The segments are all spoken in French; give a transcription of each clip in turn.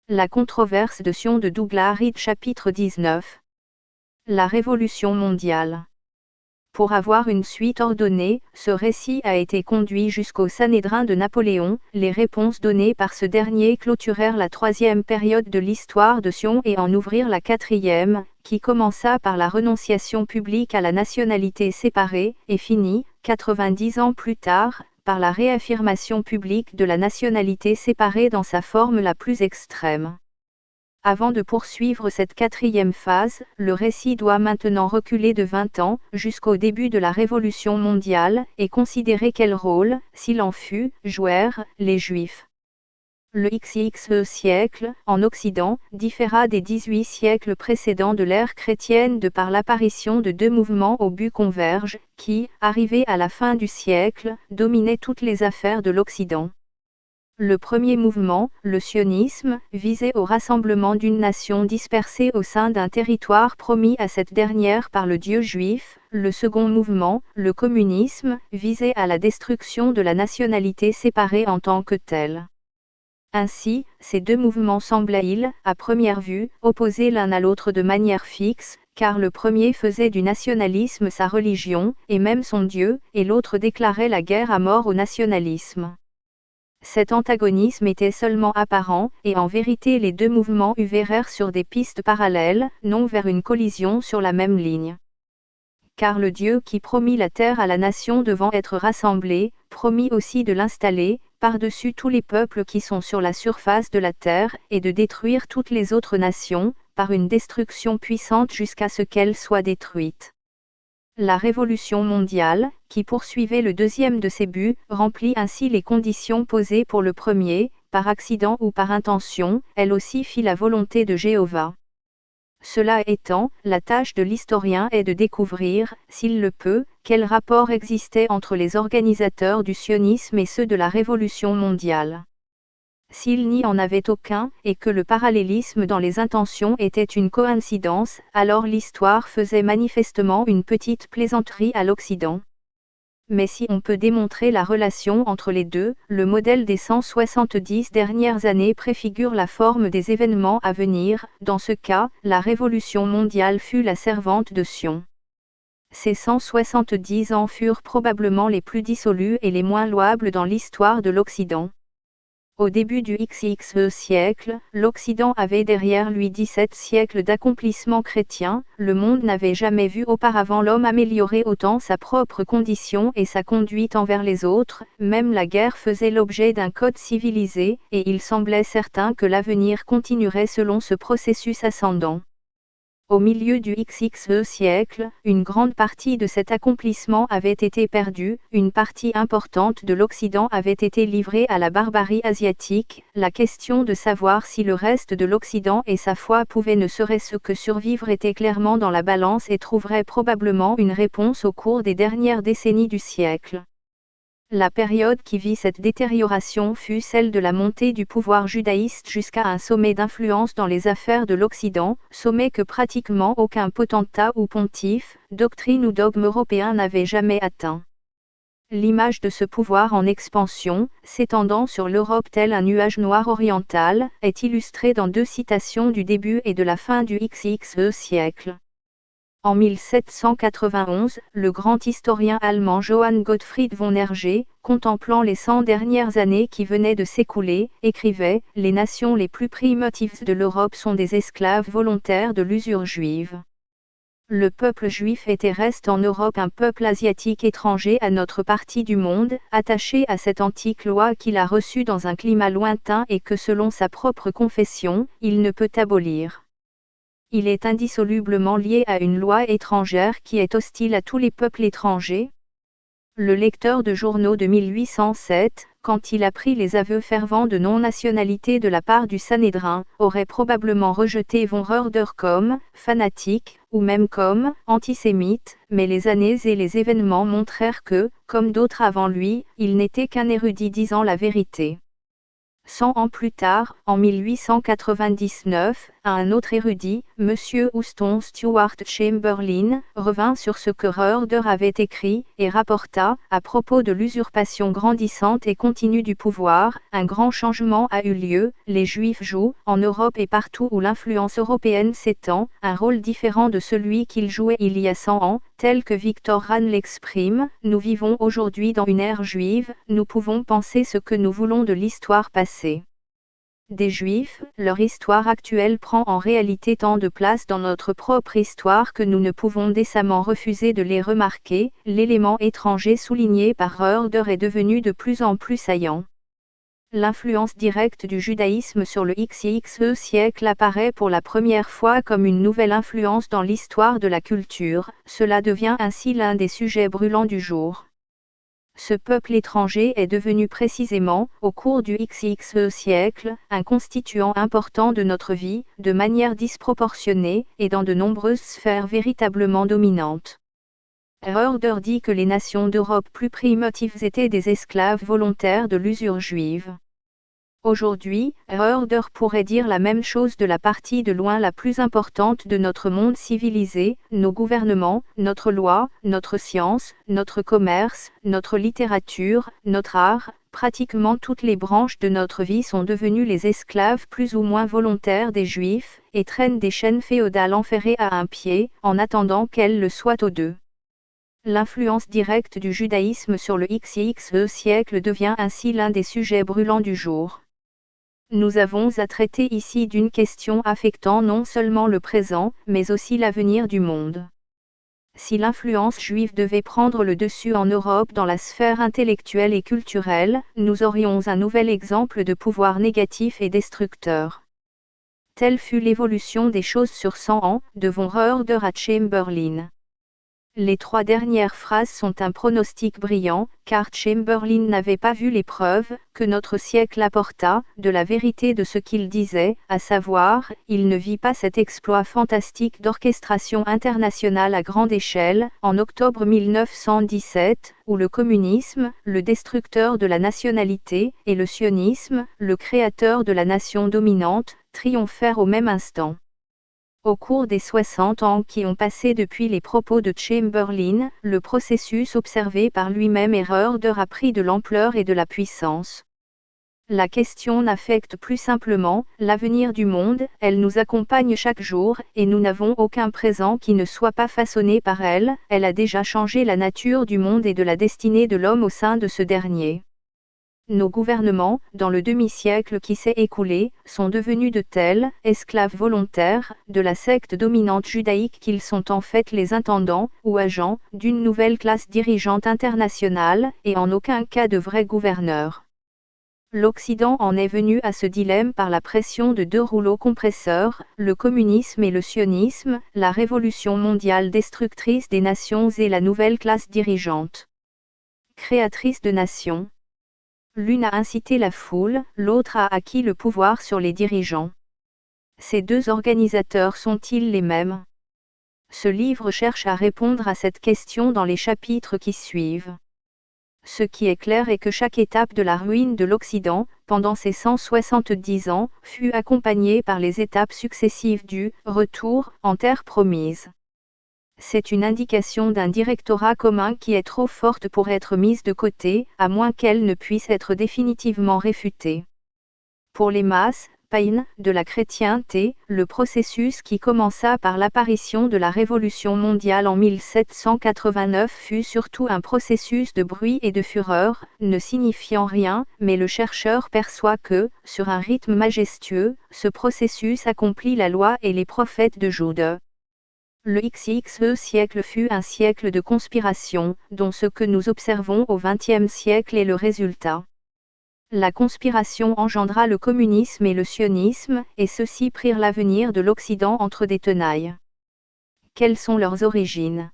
La controverse de Sion de Douglas Reed chapitre 19. La Révolution mondiale. Pour avoir une suite ordonnée, ce récit a été conduit jusqu'au Sanhédrin de Napoléon. Les réponses données par ce dernier clôturèrent la troisième période de l'histoire de Sion et en ouvrirent la quatrième, qui commença par la renonciation publique à la nationalité séparée, et finit, 90 ans plus tard, par la réaffirmation publique de la nationalité séparée dans sa forme la plus extrême. Avant de poursuivre cette quatrième phase, le récit doit maintenant reculer de 20 ans, jusqu'au début de la Révolution mondiale, et considérer quel rôle, s'il en fut, jouèrent les Juifs. Le XXe siècle, en Occident, différa des 18 siècles précédents de l'ère chrétienne de par l'apparition de deux mouvements au but converge, qui, arrivés à la fin du siècle, dominaient toutes les affaires de l'Occident. Le premier mouvement, le sionisme, visait au rassemblement d'une nation dispersée au sein d'un territoire promis à cette dernière par le Dieu juif. Le second mouvement, le communisme, visait à la destruction de la nationalité séparée en tant que telle. Ainsi, ces deux mouvements semblaient, à première vue, opposés l'un à l'autre de manière fixe, car le premier faisait du nationalisme sa religion, et même son Dieu, et l'autre déclarait la guerre à mort au nationalisme. Cet antagonisme était seulement apparent, et en vérité les deux mouvements œuvrèrent sur des pistes parallèles, non vers une collision sur la même ligne. Car le Dieu qui promit la terre à la nation devant être rassemblée, promit aussi de l'installer, par-dessus tous les peuples qui sont sur la surface de la terre, et de détruire toutes les autres nations, par une destruction puissante jusqu'à ce qu'elles soient détruites. La Révolution mondiale, qui poursuivait le deuxième de ses buts, remplit ainsi les conditions posées pour le premier, par accident ou par intention, elle aussi fit la volonté de Jéhovah. Cela étant, la tâche de l'historien est de découvrir, s'il le peut, quel rapport existait entre les organisateurs du sionisme et ceux de la Révolution mondiale. S'il n'y en avait aucun, et que le parallélisme dans les intentions était une coïncidence, alors l'histoire faisait manifestement une petite plaisanterie à l'Occident. Mais si on peut démontrer la relation entre les deux, le modèle des 170 dernières années préfigure la forme des événements à venir. Dans ce cas, la Révolution mondiale fut la servante de Sion. Ces 170 ans furent probablement les plus dissolus et les moins louables dans l'histoire de l'Occident. Au début du XXe siècle, l'Occident avait derrière lui 17 siècles d'accomplissement chrétien. Le monde n'avait jamais vu auparavant l'homme améliorer autant sa propre condition et sa conduite envers les autres, même la guerre faisait l'objet d'un code civilisé, et il semblait certain que l'avenir continuerait selon ce processus ascendant. Au milieu du XXe siècle, une grande partie de cet accomplissement avait été perdue, une partie importante de l'Occident avait été livrée à la barbarie asiatique. La question de savoir si le reste de l'Occident et sa foi pouvaient ne serait-ce que survivre était clairement dans la balance et trouverait probablement une réponse au cours des dernières décennies du siècle. La période qui vit cette détérioration fut celle de la montée du pouvoir judaïste jusqu'à un sommet d'influence dans les affaires de l'Occident, sommet que pratiquement aucun potentat ou pontife, doctrine ou dogme européen n'avait jamais atteint. L'image de ce pouvoir en expansion, s'étendant sur l'Europe tel un nuage noir oriental, est illustrée dans deux citations du début et de la fin du XXe siècle. En 1791, le grand historien allemand Johann Gottfried von Hergé, contemplant les 100 dernières années qui venaient de s'écouler, écrivait « Les nations les plus primitives de l'Europe sont des esclaves volontaires de l'usure juive. Le peuple juif est et reste en Europe un peuple asiatique étranger à notre partie du monde, attaché à cette antique loi qu'il a reçue dans un climat lointain et que selon sa propre confession, il ne peut abolir. Il est indissolublement lié à une loi étrangère qui est hostile à tous les peuples étrangers. » Le lecteur de journaux de 1807, quand il apprit les aveux fervents de non-nationalité de la part du Sanhédrin, aurait probablement rejeté von Roeder comme fanatique, ou même comme antisémite, mais les années et les événements montrèrent que, comme d'autres avant lui, il n'était qu'un érudit disant la vérité. 100 ans plus tard, en 1899, un autre érudit, M. Houston Stewart Chamberlain, revint sur ce que Roeder avait écrit, et rapporta, à propos de l'usurpation grandissante et continue du pouvoir, un grand changement a eu lieu, les Juifs jouent, en Europe et partout où l'influence européenne s'étend, un rôle différent de celui qu'ils jouaient il y a 100 ans, tel que Victor Hahn l'exprime, nous vivons aujourd'hui dans une ère juive, nous pouvons penser ce que nous voulons de l'histoire passée des Juifs, leur histoire actuelle prend en réalité tant de place dans notre propre histoire que nous ne pouvons décemment refuser de les remarquer, l'élément étranger souligné par Roeder est devenu de plus en plus saillant. L'influence directe du judaïsme sur le XXe siècle apparaît pour la première fois comme une nouvelle influence dans l'histoire de la culture, cela devient ainsi l'un des sujets brûlants du jour. Ce peuple étranger est devenu précisément, au cours du XXe siècle, un constituant important de notre vie, de manière disproportionnée, et dans de nombreuses sphères véritablement dominantes. Roeder dit que les nations d'Europe plus primitives étaient des esclaves volontaires de l'usure juive. Aujourd'hui, Roeder pourrait dire la même chose de la partie de loin la plus importante de notre monde civilisé, nos gouvernements, notre loi, notre science, notre commerce, notre littérature, notre art, pratiquement toutes les branches de notre vie sont devenues les esclaves plus ou moins volontaires des Juifs, et traînent des chaînes féodales enferrées à un pied, en attendant qu'elles le soient aux deux. L'influence directe du judaïsme sur le XXe siècle devient ainsi l'un des sujets brûlants du jour. Nous avons à traiter ici d'une question affectant non seulement le présent, mais aussi l'avenir du monde. Si l'influence juive devait prendre le dessus en Europe dans la sphère intellectuelle et culturelle, nous aurions un nouvel exemple de pouvoir négatif et destructeur. Telle fut l'évolution des choses sur 100 ans, de von Roeder à Chamberlain. Les 3 dernières phrases sont un pronostic brillant, car Chamberlain n'avait pas vu les preuves que notre siècle apporta de la vérité de ce qu'il disait, à savoir, il ne vit pas cet exploit fantastique d'orchestration internationale à grande échelle, en octobre 1917, où le communisme, le destructeur de la nationalité, et le sionisme, le créateur de la nation dominante, triomphèrent au même instant. Au cours des 60 ans qui ont passé depuis les propos de Chamberlain, le processus observé par lui-même et Roeder a pris de l'ampleur et de la puissance. La question n'affecte plus simplement l'avenir du monde, elle nous accompagne chaque jour, et nous n'avons aucun présent qui ne soit pas façonné par elle, elle a déjà changé la nature du monde et de la destinée de l'homme au sein de ce dernier. Nos gouvernements, dans le demi-siècle qui s'est écoulé, sont devenus de tels esclaves volontaires de la secte dominante judaïque qu'ils sont en fait les intendants ou agents d'une nouvelle classe dirigeante internationale, et en aucun cas de vrais gouverneurs. L'Occident en est venu à ce dilemme par la pression de 2 rouleaux compresseurs, le communisme et le sionisme, la révolution mondiale destructrice des nations et la nouvelle classe dirigeante. Créatrice de nations. L'une a incité la foule, l'autre a acquis le pouvoir sur les dirigeants. Ces 2 organisateurs sont-ils les mêmes? Ce livre cherche à répondre à cette question dans les chapitres qui suivent. Ce qui est clair est que chaque étape de la ruine de l'Occident, pendant ces 170 ans, fut accompagnée par les étapes successives du « retour » en terre promise. C'est une indication d'un directorat commun qui est trop forte pour être mise de côté, à moins qu'elle ne puisse être définitivement réfutée. Pour les masses, païennes, de la chrétienté, le processus qui commença par l'apparition de la Révolution mondiale en 1789 fut surtout un processus de bruit et de fureur, ne signifiant rien, mais le chercheur perçoit que, sur un rythme majestueux, ce processus accomplit la loi et les prophètes de Jude. Le XXe siècle fut un siècle de conspiration, dont ce que nous observons au XXe siècle est le résultat. La conspiration engendra le communisme et le sionisme, et ceux-ci prirent l'avenir de l'Occident entre des tenailles. Quelles sont leurs origines?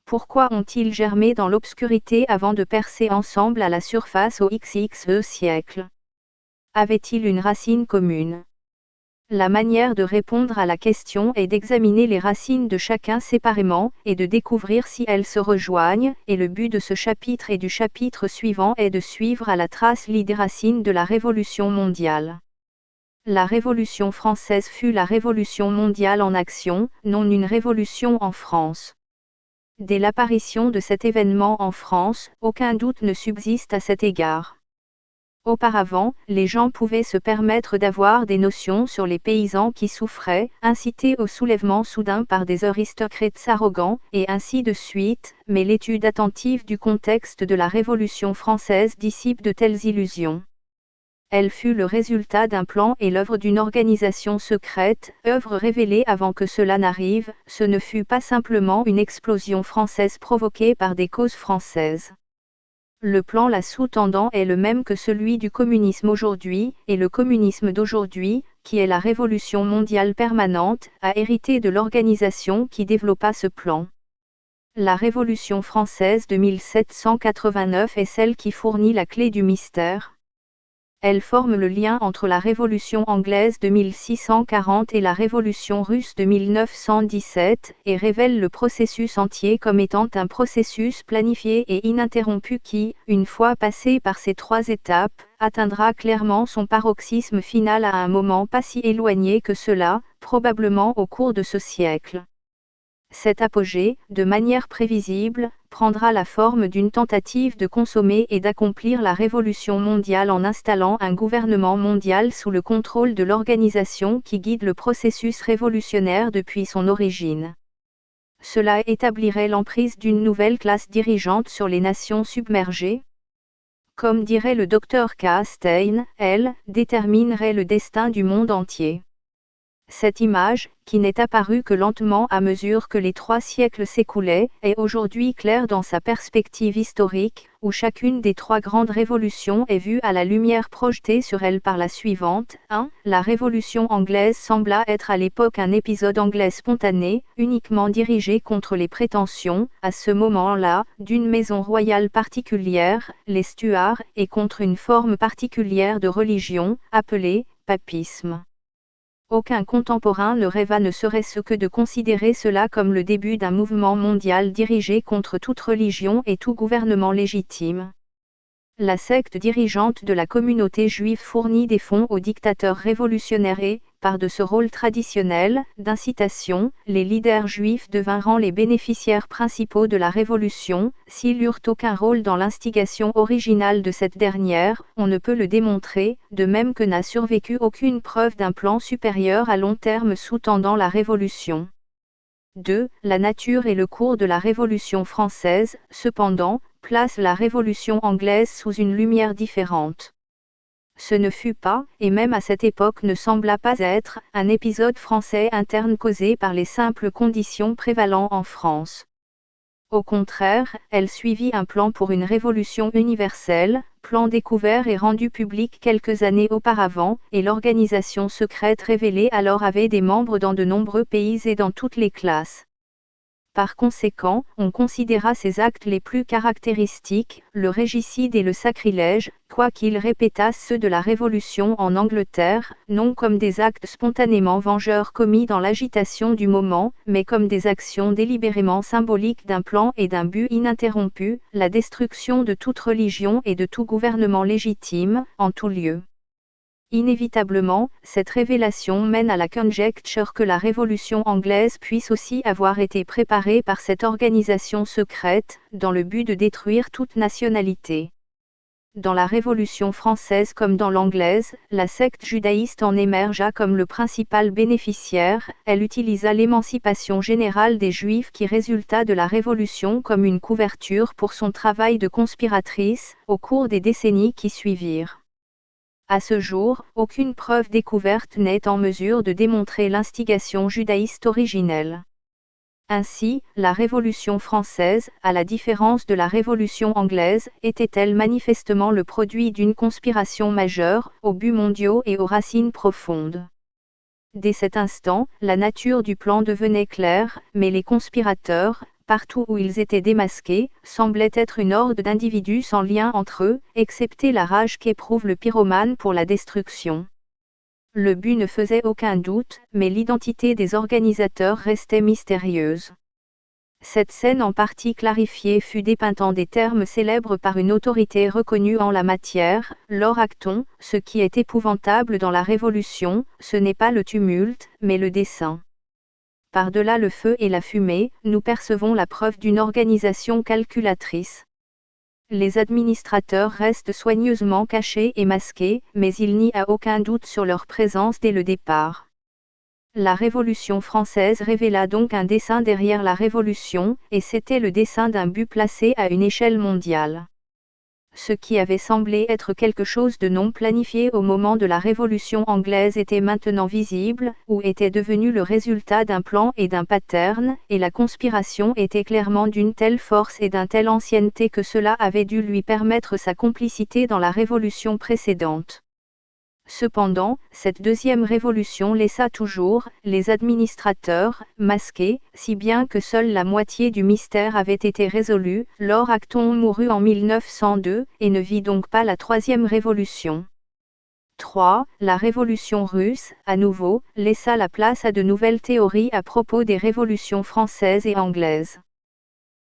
Pourquoi ont-ils germé dans l'obscurité avant de percer ensemble à la surface au XXe siècle? Avaient-ils une racine commune? La manière de répondre à la question est d'examiner les racines de chacun séparément, et de découvrir si elles se rejoignent, et le but de ce chapitre et du chapitre suivant est de suivre à la trace les racines de la Révolution mondiale. La Révolution française fut la révolution mondiale en action, non une révolution en France. Dès l'apparition de cet événement en France, aucun doute ne subsiste à cet égard. Auparavant, les gens pouvaient se permettre d'avoir des notions sur les paysans qui souffraient, incités au soulèvement soudain par des aristocrates arrogants, et ainsi de suite, mais l'étude attentive du contexte de la Révolution française dissipe de telles illusions. Elle fut le résultat d'un plan et l'œuvre d'une organisation secrète, œuvre révélée avant que cela n'arrive, ce ne fut pas simplement une explosion française provoquée par des causes françaises. Le plan la sous-tendant est le même que celui du communisme aujourd'hui, et le communisme d'aujourd'hui, qui est la révolution mondiale permanente, a hérité de l'organisation qui développa ce plan. La Révolution française de 1789 est celle qui fournit la clé du mystère. Elle forme le lien entre la Révolution anglaise de 1640 et la Révolution russe de 1917, et révèle le processus entier comme étant un processus planifié et ininterrompu qui, une fois passé par ces trois étapes, atteindra clairement son paroxysme final à un moment pas si éloigné que cela, probablement au cours de ce siècle. Cet apogée, de manière prévisible, prendra la forme d'une tentative de consommer et d'accomplir la révolution mondiale en installant un gouvernement mondial sous le contrôle de l'organisation qui guide le processus révolutionnaire depuis son origine. Cela établirait l'emprise d'une nouvelle classe dirigeante sur les nations submergées. Comme dirait le docteur K. Stein, elle déterminerait le destin du monde entier. Cette image, qui n'est apparue que lentement à mesure que les 3 siècles s'écoulaient, est aujourd'hui claire dans sa perspective historique, où chacune des 3 grandes révolutions est vue à la lumière projetée sur elle par la suivante. 1. La Révolution anglaise sembla être à l'époque un épisode anglais spontané, uniquement dirigé contre les prétentions, à ce moment-là, d'une maison royale particulière, les Stuarts, et contre une forme particulière de religion, appelée papisme. Aucun contemporain ne rêva ne serait-ce que de considérer cela comme le début d'un mouvement mondial dirigé contre toute religion et tout gouvernement légitime. La secte dirigeante de la communauté juive fournit des fonds aux dictateurs révolutionnaires et, par de ce rôle traditionnel, d'incitation, les leaders juifs devinrent les bénéficiaires principaux de la révolution. S'ils eurent aucun rôle dans l'instigation originale de cette dernière, on ne peut le démontrer, de même que n'a survécu aucune preuve d'un plan supérieur à long terme sous-tendant la révolution. 2. La nature et le cours de la Révolution française, cependant, place la Révolution anglaise sous une lumière différente. Ce ne fut pas, et même à cette époque ne sembla pas être, un épisode français interne causé par les simples conditions prévalant en France. Au contraire, elle suivit un plan pour une révolution universelle, plan découvert et rendu public quelques années auparavant, et l'organisation secrète révélée alors avait des membres dans de nombreux pays et dans toutes les classes. Par conséquent, on considéra ses actes les plus caractéristiques, le régicide et le sacrilège, quoiqu'ils répétassent ceux de la Révolution en Angleterre, non comme des actes spontanément vengeurs commis dans l'agitation du moment, mais comme des actions délibérément symboliques d'un plan et d'un but ininterrompu, la destruction de toute religion et de tout gouvernement légitime, en tout lieu. Inévitablement, cette révélation mène à la conjecture que la Révolution anglaise puisse aussi avoir été préparée par cette organisation secrète, dans le but de détruire toute nationalité. Dans la Révolution française comme dans l'anglaise, la secte judaïste en émergea comme le principal bénéficiaire. Elle utilisa l'émancipation générale des Juifs qui résulta de la Révolution comme une couverture pour son travail de conspiratrice, au cours des décennies qui suivirent. À ce jour, aucune preuve découverte n'est en mesure de démontrer l'instigation judaïste originelle. Ainsi, la Révolution française, à la différence de la Révolution anglaise, était-elle manifestement le produit d'une conspiration majeure, aux buts mondiaux et aux racines profondes. Dès cet instant, la nature du plan devenait claire, mais les conspirateurs, partout où ils étaient démasqués, semblaient être une horde d'individus sans lien entre eux, excepté la rage qu'éprouve le pyromane pour la destruction. Le but ne faisait aucun doute, mais l'identité des organisateurs restait mystérieuse. Cette scène en partie clarifiée fut dépeinte en des termes célèbres par une autorité reconnue en la matière, Lord Acton: ce qui est épouvantable dans la Révolution, ce n'est pas le tumulte, mais le dessein. Par-delà le feu et la fumée, nous percevons la preuve d'une organisation calculatrice. Les administrateurs restent soigneusement cachés et masqués, mais il n'y a aucun doute sur leur présence dès le départ. La Révolution française révéla donc un dessein derrière la Révolution, et c'était le dessein d'un but placé à une échelle mondiale. Ce qui avait semblé être quelque chose de non planifié au moment de la Révolution anglaise était maintenant visible, ou était devenu le résultat d'un plan et d'un pattern, et la conspiration était clairement d'une telle force et d'une telle ancienneté que cela avait dû lui permettre sa complicité dans la Révolution précédente. Cependant, cette deuxième révolution laissa toujours les administrateurs masqués, si bien que seule la moitié du mystère avait été résolue. Lord Acton mourut en 1902, et ne vit donc pas la troisième révolution. 3. La révolution russe, à nouveau, laissa la place à de nouvelles théories à propos des révolutions françaises et anglaises.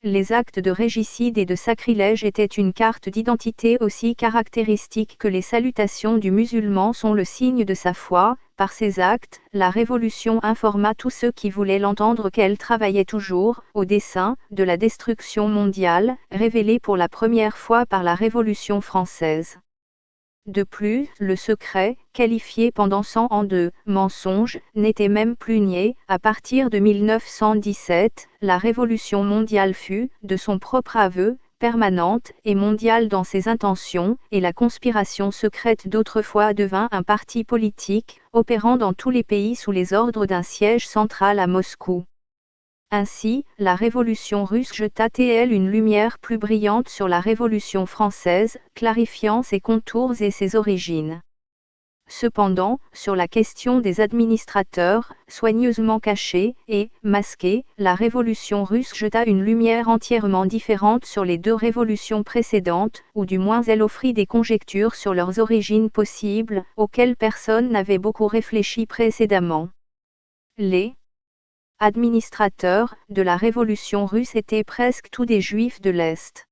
Les actes de régicide et de sacrilège étaient une carte d'identité aussi caractéristique que les salutations du musulman sont le signe de sa foi. Par ces actes, la Révolution informa tous ceux qui voulaient l'entendre qu'elle travaillait toujours au dessein de la destruction mondiale, révélé pour la première fois par la Révolution française. De plus, le secret, qualifié pendant 100 ans de « mensonge », n'était même plus nié. À partir de 1917, la Révolution mondiale fut, de son propre aveu, permanente et mondiale dans ses intentions, et la conspiration secrète d'autrefois devint un parti politique, opérant dans tous les pays sous les ordres d'un siège central à Moscou. Ainsi, la Révolution russe jeta elle une lumière plus brillante sur la Révolution française, clarifiant ses contours et ses origines. Cependant, sur la question des administrateurs, soigneusement cachés et masqués, la Révolution russe jeta une lumière entièrement différente sur les deux révolutions précédentes, ou du moins elle offrit des conjectures sur leurs origines possibles, auxquelles personne n'avait beaucoup réfléchi précédemment. Les administrateurs de la Révolution russe étaient presque tous des Juifs de l'Est.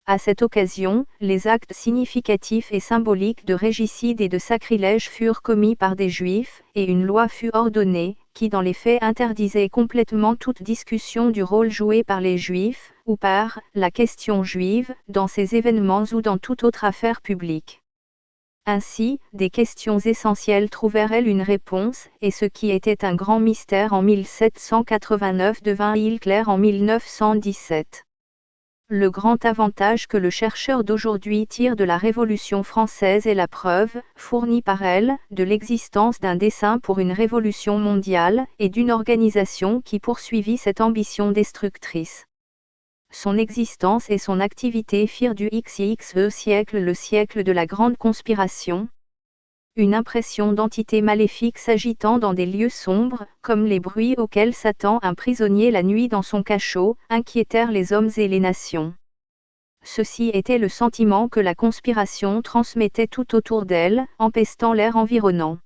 À cette occasion, les actes significatifs et symboliques de régicide et de sacrilège furent commis par des Juifs, et une loi fut ordonnée, qui dans les faits interdisait complètement toute discussion du rôle joué par les Juifs, ou par la question juive, dans ces événements ou dans toute autre affaire publique. Ainsi, des questions essentielles trouvèrent une réponse, et ce qui était un grand mystère en 1789 devint clair en 1917. Le grand avantage que le chercheur d'aujourd'hui tire de la Révolution française est la preuve, fournie par elle, de l'existence d'un dessein pour une révolution mondiale, et d'une organisation qui poursuivit cette ambition destructrice. Son existence et son activité firent du XXe siècle le siècle de la grande conspiration. Une impression d'entité maléfique s'agitant dans des lieux sombres, comme les bruits auxquels s'attend un prisonnier la nuit dans son cachot, inquiétèrent les hommes et les nations. Ceci était le sentiment que la conspiration transmettait tout autour d'elle, empestant l'air environnant.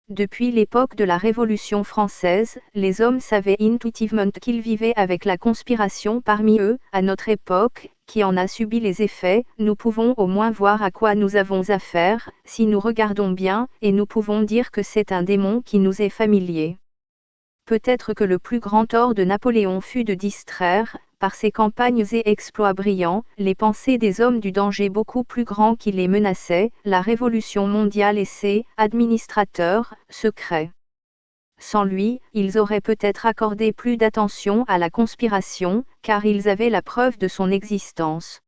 Depuis l'époque de la Révolution française, les hommes savaient intuitivement qu'ils vivaient avec la conspiration parmi eux. À notre époque, qui en a subi les effets, nous pouvons au moins voir à quoi nous avons affaire, si nous regardons bien, et nous pouvons dire que c'est un démon qui nous est familier. Peut-être que le plus grand tort de Napoléon fut de distraire, par ses campagnes et exploits brillants, les pensées des hommes du danger beaucoup plus grand qui les menaçait, la Révolution mondiale et ses administrateurs secrets. Sans lui, ils auraient peut-être accordé plus d'attention à la conspiration, car ils avaient la preuve de son existence.